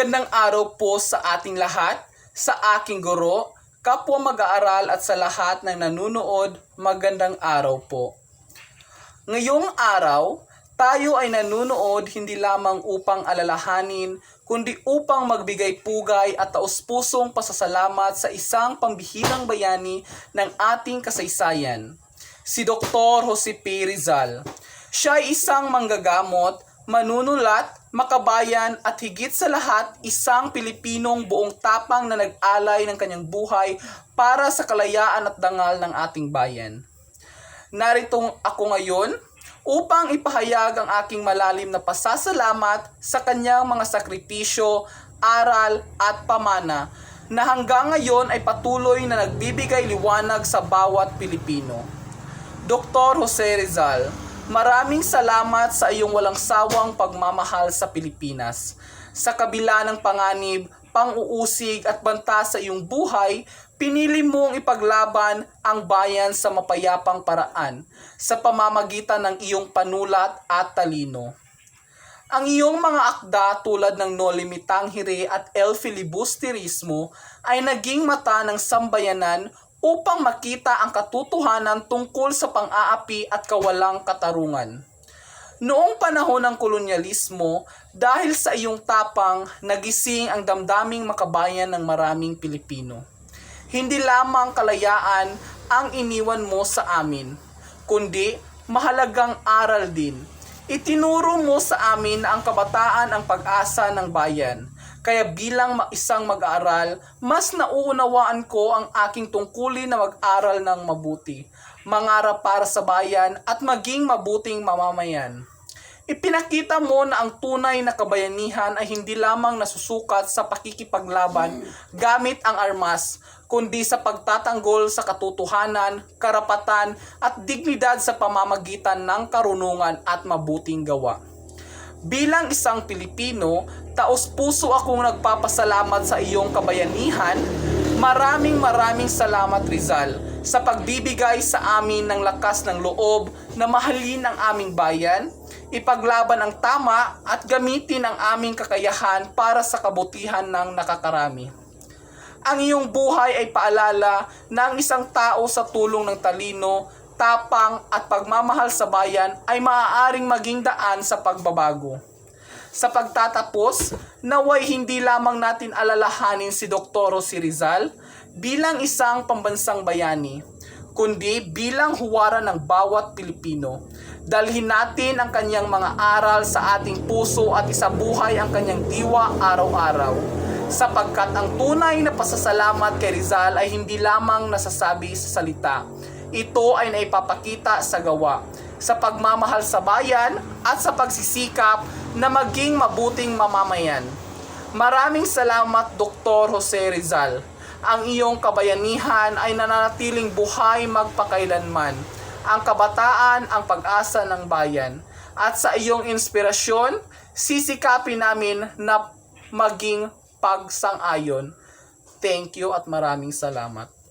Magandang araw po sa ating lahat, sa aking guro, kapwa mag-aaral at sa lahat ng nanunood, magandang araw po. Ngayong araw, tayo ay nanunood hindi lamang upang alalahanin, kundi upang magbigay pugay at taus-pusong pasasalamat sa isang pambihirang bayani ng ating kasaysayan, si Dr. Jose P. Rizal. Siya ay isang manggagamot, manunulat, makabayan at higit sa lahat isang Pilipinong buong tapang na nag-alay ng kanyang buhay para sa kalayaan at dangal ng ating bayan. Narito ako ngayon upang ipahayag ang aking malalim na pasasalamat sa kanyang mga sakripisyo, aral at pamana na hanggang ngayon ay patuloy na nagbibigay liwanag sa bawat Pilipino. Dr. Jose Rizal, maraming salamat sa iyong walang sawang pagmamahal sa Pilipinas. Sa kabila ng panganib, pang-uusig at banta sa iyong buhay, pinili mong ipaglaban ang bayan sa mapayapang paraan sa pamamagitan ng iyong panulat at talino. Ang iyong mga akda tulad ng No Limitang Hire at El Filibusterismo ay naging mata ng sambayanan upang makita ang katotohanan tungkol sa pang-aapi at kawalang katarungan. Noong panahon ng kolonyalismo, dahil sa iyong tapang, nagising ang damdaming makabayan ng maraming Pilipino. Hindi lamang kalayaan ang iniwan mo sa amin, kundi mahalagang aral din. Itinuro mo sa amin na ang kabataan ang pag-asa ng bayan. Kaya bilang isang mag-aaral, mas nauunawaan ko ang aking tungkulin na mag-aral ng mabuti, mangarap para sa bayan at maging mabuting mamamayan. Ipinakita mo na ang tunay na kabayanihan ay hindi lamang nasusukat sa pakikipaglaban gamit ang armas, kundi sa pagtatanggol sa katotohanan, karapatan at dignidad sa pamamagitan ng karunungan at mabuting gawa. Bilang isang Pilipino, taos-puso akong nagpapasalamat sa iyong kabayanihan. Maraming salamat, Rizal, sa pagbibigay sa amin ng lakas ng loob na mahalin ang aming bayan, ipaglaban ang tama at gamitin ang aming kakayahan para sa kabutihan ng nakakarami. Ang iyong buhay ay paalala na ang isang tao sa tulong ng talino, tapang at pagmamahal sa bayan ay maaaring maging daan sa pagbabago. Sa pagtatapos, naway hindi lamang natin alalahanin si Dr. Jose Rizal bilang isang pambansang bayani, kundi bilang huwaran ng bawat Pilipino. Dalhin natin ang kanyang mga aral sa ating puso at isabuhay ang kanyang diwa araw-araw. Sapagkat ang tunay na pasasalamat kay Rizal ay hindi lamang nasasabi sa salita. Ito ay naipapakita sa gawa, sa pagmamahal sa bayan at sa pagsisikap na maging mabuting mamamayan. Maraming salamat, Dr. Jose Rizal. Ang iyong kabayanihan ay nananatiling buhay magpakailanman. Ang kabataan ang pag-asa ng bayan. At sa iyong inspirasyon, sisikapin namin na maging pagsang-ayon. Thank you at maraming salamat.